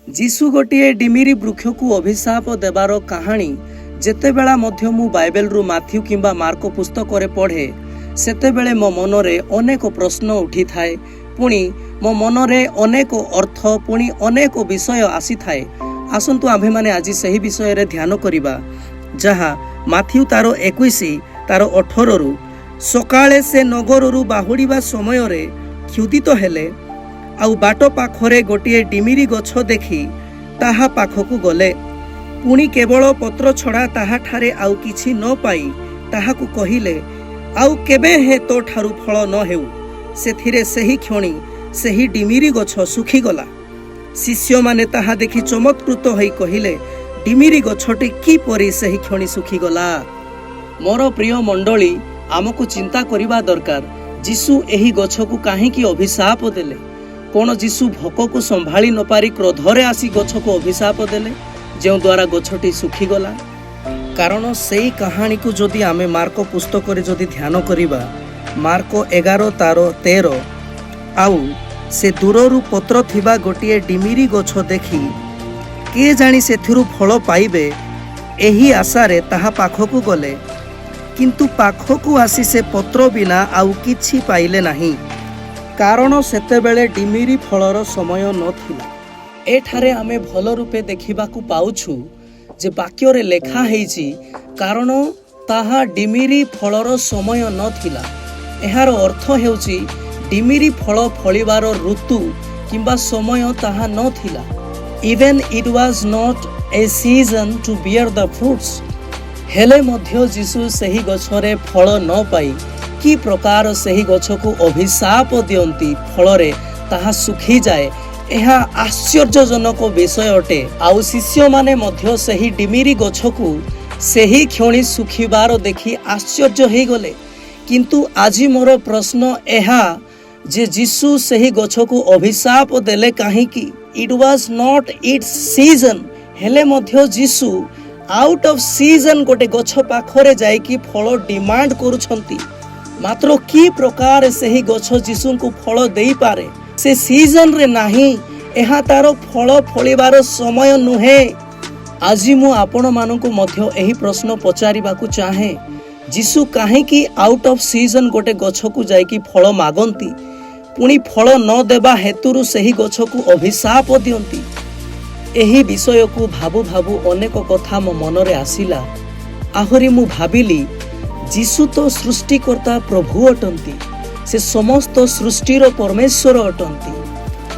जीशु गोटे डिमिरी वृक्ष को अभिशाप देवार कहानी जेतेबेला मध्य मु बाइबल रु माथ्यू किंबा मार्को पुस्तक रे पढ़े सेतेबेले मो मनरे अनेक प्रश्न उठी थाए। पुणी मो मनरे अनेक अर्थ पुणी अनेक विषय आसी थाए। आसंतु आम्भे माने आज सही विषय रे ध्यान करिबा जहा माथ्यू तार 21 तार 18 रु सकाळे से नगर रु बाहुड़ीबा समय रे क्षुदित हेले आउ बाट पाखरे गोटे डिमिरी गछ देखि ताहा पाखकु गले। पुणी केवल पत्र छड़ा ताहा ठारे आउ किछि न पाई ताहाकु कहिले आउ केबे हे तो ठारू फल न हेउ। सेथिरे सेही क्षणी सेही डिमिरी गछ सुखी गला। शिष्य माने ताहा देखि चमत्कृत होई कहिले डिमिरी गछटी की परि सेही क्षणी सुखी गला। मोर प्रिय मंडली आमको चिंता करिबा दरकार जीशु एही गछकु काहेकि अभिशाप देले। कोन जीशु भोक को संभाली न पारी क्रोधरे आसी गछ को अभिशाप देले जो द्वारा गछटी सुखी गला। कारण सेई कहानी को जदि आमे मार्को पुस्तक रे जदि ध्यान करिबा मार्को 11 तार 13 आउ से दूररु पत्र थिबा गोटे डिमिरी गछ देखि के जानी सेथिरु फल पाइबे एही आशा रे ताहा पाखकु गले। किंतु पाखकु आसी से पत्र बिना आउ किछि पाइले नाही कारण सेतेबेले डिमिरी फलर समय नथिला। एठारे आमे भल रूपे देखिबाकू पाउछु जे वाक्य रे लेखा हेइछि कारण ताहा डिमिरी फलर समय नथिला। एहार अर्थ हेउछि डिमिरी फल फलिबार ऋतु किंबा समय ताहा नथिला। Even it was not a season to bear the fruits. हेले मध्य जीशु सही गछरे फल न पाई कि प्रकार सही गछ को अभिशाप दियंती फलरे ताहा सुखी जाए एहा आश्चर्यजनक विषय अटे। आउ शिष्य माने मध्य सही डिमिरी गछ को सही क्षणी सुखीबार देखि आश्चर्य हो गले। किंतु आज मोर प्रश्न एहा जे जीशु सही गछ को अभिशाप देले काहेकि it was not it's season. हेले मध्य जीशु आउट ऑफ सीजन गोटे गछ पाखरे जाई कि फल डिमांड करूछंती। मात्र की प्रकार सही गछ जीशु को फल देई पारे से सीजन रे नाही एहा तार फल फलिबार समय नुहे। आज मु आपण मानकु मध्य एही प्रश्न पचारिबाकू चाहे जीशु काहे कि आउट ऑफ सीजन गोटे गछ को जाई कि फल मागंती पुणी फल न देबा हेतुरु सही गछ को अभिशाप दियंती। एही विषय को भाबु भाबु अनेक कथा मो मनरे आसिला। आहुरी मु भाबिली जीशु तो सृष्टिकर्ता प्रभु अटंती से समस्त सृष्टिर परमेश्वर अटंती।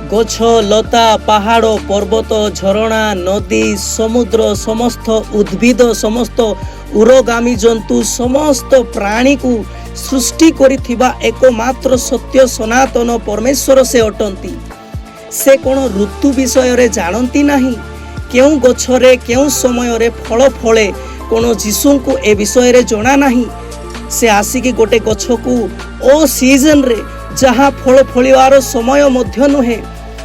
गछ लता पहाड़ पर्वत झरणा नदी समुद्र समस्त उद्भिद समस्त उरगामी जंतु समस्त प्राणी को सृष्टि करिथिबा एकमात्र सत्य सनातन परमेश्वर से अटंती। से कोन ऋतु विषय रे जानती नाही केउ गछरे केउ समय रे फल फले कोन जीशु को ए विषय रे जणा नाही। से आसिकी गोटे गछ को ओ सीजन रे जहाँ फल फलिवार समय मध्य नुहे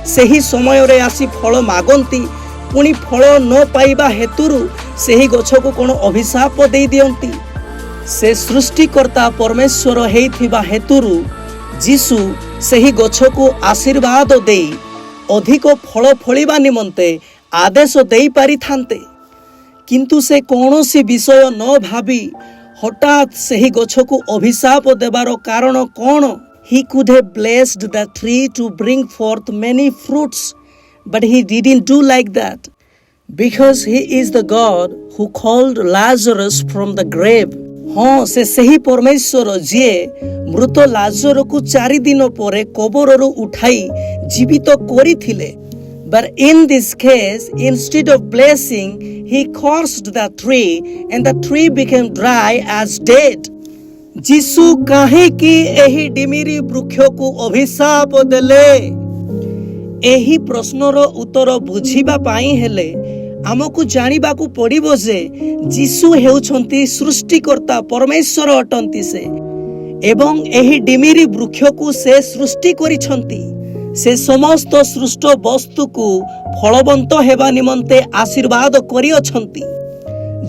सेही समय रे आसी फल मागंती पुणी फल न पाइबा हेतुरु सेही गछ को कोन अभिशाप दे दियंती। से सृष्टिकर्ता परमेश्वर हेइथिबा हेतुरु जीशु सेही गछ को आशीर्वाद देई अधिक फल फलिबा निमंते आदेश देई पारि थांते। किंतु से कौनसी विषय न भाबी हठात सही गछ को अभिशाप देबार कारण कौन? He could have blessed the tree to bring forth many fruits, but he didn't do like that because he is the God who called Lazarus from the grave. हाँ से सही परमेश्वर जिए मृत लाजर को 4 दिन परे कबररु उठाई जीवित करिथिले। But in this case, instead of blessing, he cursed the tree and the tree became dry as dead. जीशु काहे कि एही डिमिरी वृक्ष को अभिशाप देले? एही प्रश्नर उत्तर बुझिबा पाई हेले आमको जानिबाकू पड़िबो जे जीशु हेउछंती सृष्टिकर्ता परमेश्वर अटंती से एवं एही डिमिरी वृक्ष को से सृष्टि करिछंती। से समस्त सृष्ट वस्तु को फलवंत हेबा निमंते आशीर्वाद करि अछंती।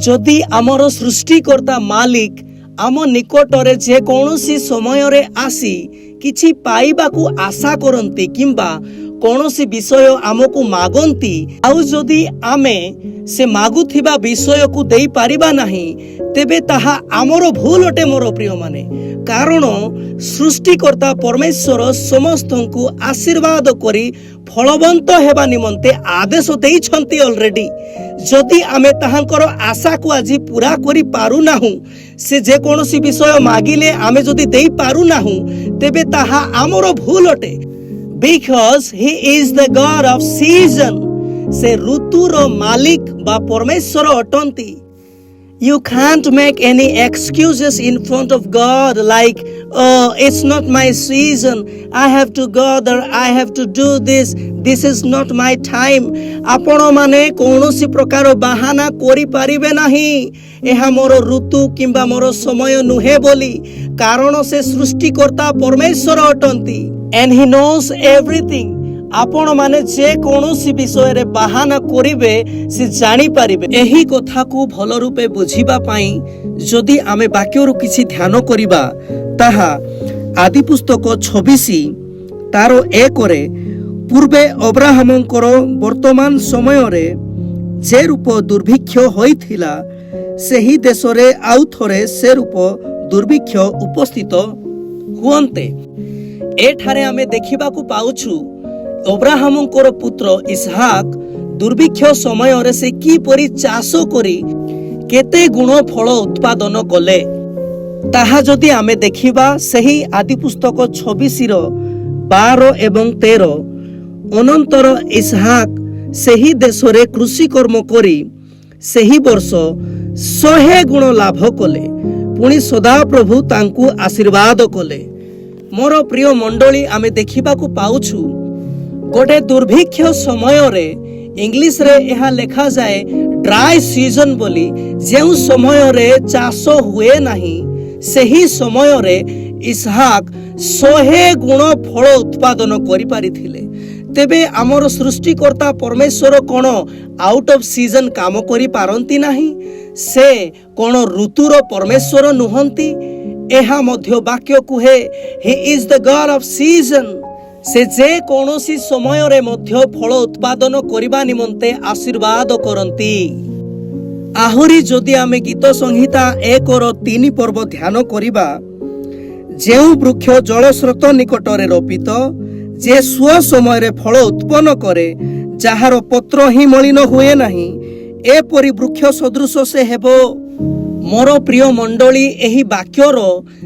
जदि आमर सृष्टिकर्ता मालिक आम निकटरे जे कौनसी समय रे आसी किछि पाइबाकू आशा करंती किंबा कौनसी विषय आमको मागंती आउ जदि आमे से मागुथिबा विषय को देई पारिबा नाही तेबे ताहा आमर भूल अटे मोर प्रिय माने। कारण सृष्टिकर्ता परमेश्वर समस्त को आशीर्वाद करी फलवंत हेबा निमंते आदेश देइछंती ऑलरेडी। जदि आमे ताहांकर आशा को आज पूरा करी पारु नाहु से जे कोनोसी विषय मागिले आमे जदि देई पारु नाहु तेबे ताहा आमर भूल अटे। Because he is the God of season, से ऋतुर मालिक बा परमेश्वर अटंती। You can't make any excuses in front of God like, oh, it's not my season, I have to go there, I have to do this, this is not my time। आपण माने कौनसी प्रकार बहाना करि पारिबे नाही एहा मोर ऋतु किंबा मोर समय नुहे बोली, कारण से सृष्टिकर्ता परमेश्वर अटंती। And he knows everything। आपण माने जे कौनसी विषय रे बहाना करिवे से जानी पारिबे। एही कथा को भल रूपे बुझिबा पई जदि आमे वाक्यरु किछि ध्यान करिबा ताहा आदि पुस्तक 26 तारो 1 रे पूर्वे अब्राहमंकर वर्तमान समय रे जे रूप दुर्भिक्ष होइथिला सेही देश रे आउ थरे से रूप दुर्भिक्ष उपस्थित हुअन्ते। एठारे आमे देखिबाकू पाउछु अब्राहमंकर पुत्र इसहाक दुर्भिक्ष समय रे से की परि चाष करी केते गुण फल उत्पादन कले ताहा जदि आमे देखिबा सही आदि पुस्तक 26 रो 12 एवं 13 अनंतर इसहाक सही देश रे कृषि कर्म करी सही वर्ष 100 गुण लाभ कले पुणी सदा प्रभु तांकु आशीर्वाद कले। मोर प्रिय मंडली आमे देखिबाकू पाउछु गोटे दुर्भिक्ष समय रे इंग्लिश रे यह लिखा जाए ड्राई सीजन बोली जेउ समय रे चाष हुए नहीं सही समय रे इसहाक 100 गुण फल उत्पादन करि पारिथिले। तेबे आमर सृष्टिकर्ता परमेश्वर कोन आउट ऑफ सीजन काम करि पारंती नाही से कोन ऋतुर परमेश्वर नुहंती एहा मध्य वाक्य कुहे he is the god of season. से जे कौनसी समय रे मध्य फल उत्पादन करिबा निमंते आशीर्वाद करंती। आहुरी जदि आमे गीत संहिता 1 और 3 पर्व ध्यान करिबा जेउ वृक्ष जल स्रोत निकट रे रोपित जे स्व समय रे फल उत्पन्न करे जाहार पत्र ही मलिन हुए नाही एपरि वृक्ष सदृश से हेबो। मोर प्रिय मंडली एही वाक्यर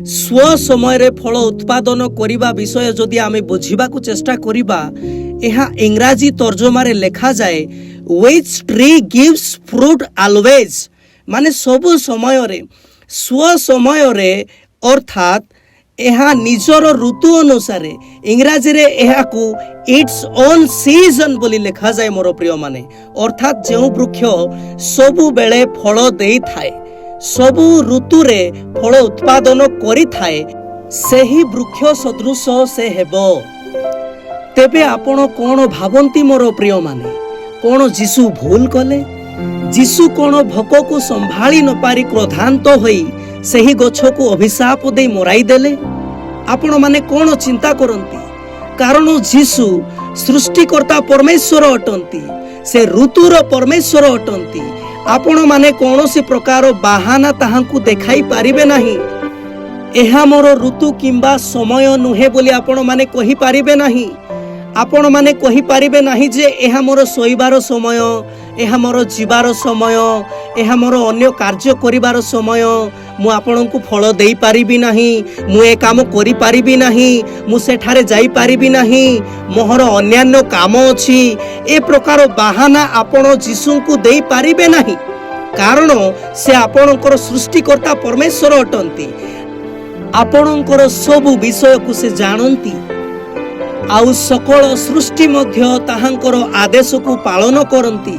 स्व समय रे फल उत्पादन करिबा विषय जदि आमे बुझिबा को चेष्टा करिबा एहा इंग्राजी तर्जमा रे लिखा जाए which tree gives fruit always माने सब समय रे स्व समय रे अर्थात एहा निजर ऋतु अनुसार इंग्राजी रे एहा को इट्स ओन सीजन बोली लिखा जाए। मोर प्रिय माने अर्थात जेउ वृक्ष सबु बेले फल देई थाए सबु ऋतु रे फल उत्पादन करि थाए सेही वृक्ष सदृश से हेबो। तेबे आपण कोन भाबंती मोर प्रिय माने कोन जीसु भूल कले जीसु कोन भोक को संभाली न पारी क्रोधांत होई सेही गछ को अभिशाप दे मराई देले। आपण माने कोन चिंता करंती कारण जीसु सृष्टिकर्ता परमेश्वर अटंती से ऋतुर परमेश्वर अटंती। आपण माने कौनसी प्रकार बाहाना ताहांकु देखाई पारिबे नाही एहा मोर ऋतु किंबा समय नुहे बोली आपण माने कहि पारिबे नाही। आपण माने कहि पारिबे नाही जे एहा मोर सोइबार समय एहा मोर जीवार समय एहा मोर अन्य कार्य करिबार समय मु आपनकु फल देई पारिबी नाही मु ए काम करि पारिबी नाही मु सेठारे जाई पारिबी नाही मोहर अन्यान्य काम अछि ए प्रकार बाहाना आपण जीसुंकु देई पारिबे नाही कारण से आपणकर सृष्टिकर्ता परमेश्वर अटंती। आपणकर सब विषय को से जानती आउ सकल सृष्टि मध्य ताहांकर आदेश को पालन करती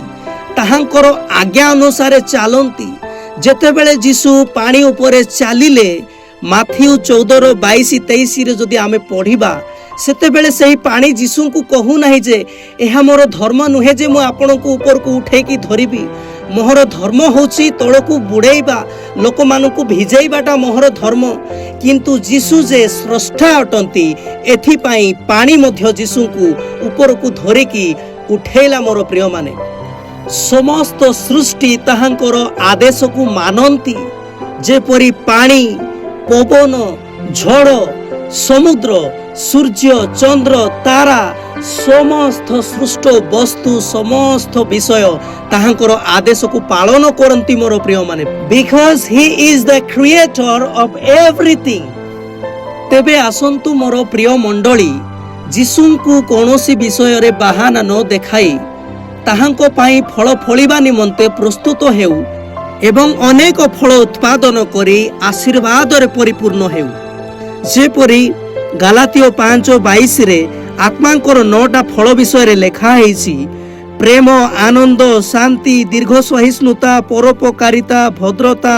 ताहांकर आज्ञा अनुसार चलती। जेतेबेले जीसु पानी उपरे चलिले माथ्यू 14:22-23 रे जदि आमे पढ़िबा सेतेबेले सही पानी जीसु को कहू नाही जे एहा मोर धर्म नुहे जे मु आपन को ऊपर को उठे की धरिबी मोहर धर्म होची तळकू बुड़ेइबा लोक मानकु भिजेइबाटा मोहर धर्म किंतु जीशु जे स्रष्टा अटंती एथि पई पानी मध्य जीशुंकु उपरकु धरिकी उठेला। मोर प्रिय माने समस्त सृष्टि ताहांकर आदेशकु मानंती जेपरि पानी पवन झड़ समुद्र सूर्य चंद्र तारा समस्त सृष्ट वस्तु समस्त विषय ताहांकर आदेश को पालन करंती। मोर प्रिय माने because he is the creator of everything. तेबे आसंतु मोर प्रिय मंडली जीशुंकु कोनोसी विषय रे बहाना न देखाई ताहांको पाई फल फलिबा निमंते प्रस्तुत हेउ एवं अनेक फल उत्पादन करी आशीर्वाद रे परिपूर्ण हेउ। जेपरि गालातियो 5:22 रे आत्मांकर 9टा फल विषय रे लेखा हेछि प्रेम आनंद शांति दीर्घ सहिष्णुता परोपकारिता भद्रता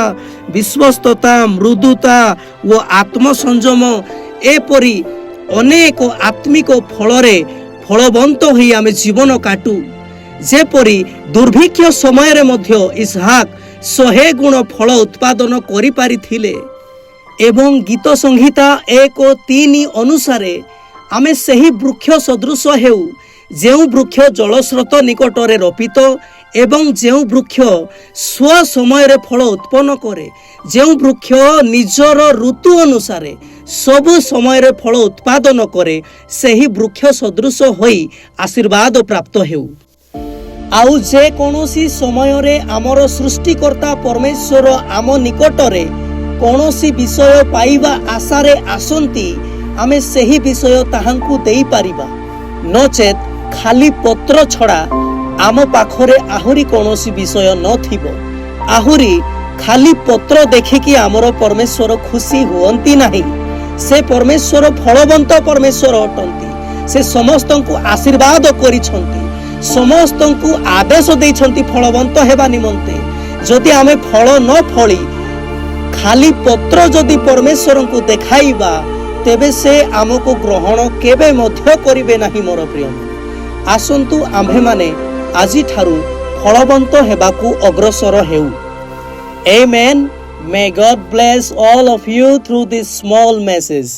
विश्वस्तता मृदुता व आत्मसंयम एपरि अनेक आत्मिक फलरे फलवंत होई आमे जीवन काटू। जेपरि दुर्भिक्ष समय रे मध्य इसहाक 100 गुण फल उत्पादन करि पारिथिले एवं गीत संहिता 1:3 अनुसारे आमे सही वृक्ष सदृश हेउ जेउ वृक्ष जलस्रोत निकटरे रोपित एवं जेउ वृक्ष स्व समय रे फल उत्पन्न करे जेउ वृक्ष निजर ऋतु अनुसारे सब समय रे फल उत्पादन करे सही वृक्ष सदृश होई आशीर्वाद प्राप्त हेउ। आउ जे कोनोसी समय रे आमर सृष्टिकर्ता परमेश्वर आम निकटरे कोनोसी विषय पाइबा आशा रे आसंती आमे सही विषय ताहांकु देई पारिबा नचेत खाली पत्र छड़ा आम पाखरे आहुरी कोनोसी विषय न थिबो। आहुरी खाली पत्र देखिकी आमर परमेश्वर खुशी हुअंती नाही। से परमेश्वर फलवंत परमेश्वर अटंती। से समस्तंकु आशीर्वाद करिछंती समस्तंकु आदेश देइछंती फलवंत हेबा निमंते। जदि आमे फल न फली खाली पत्र जदि परमेश्वर को देखाइबा तेबे से आमको ग्रहण केबे मध्य करिवे नाही। मोर प्रिय आसंतु आम्भे माने आजि ठारू फलवंत हेबाकू अग्रसर हेउ। Amen. May God bless all of you through this small message.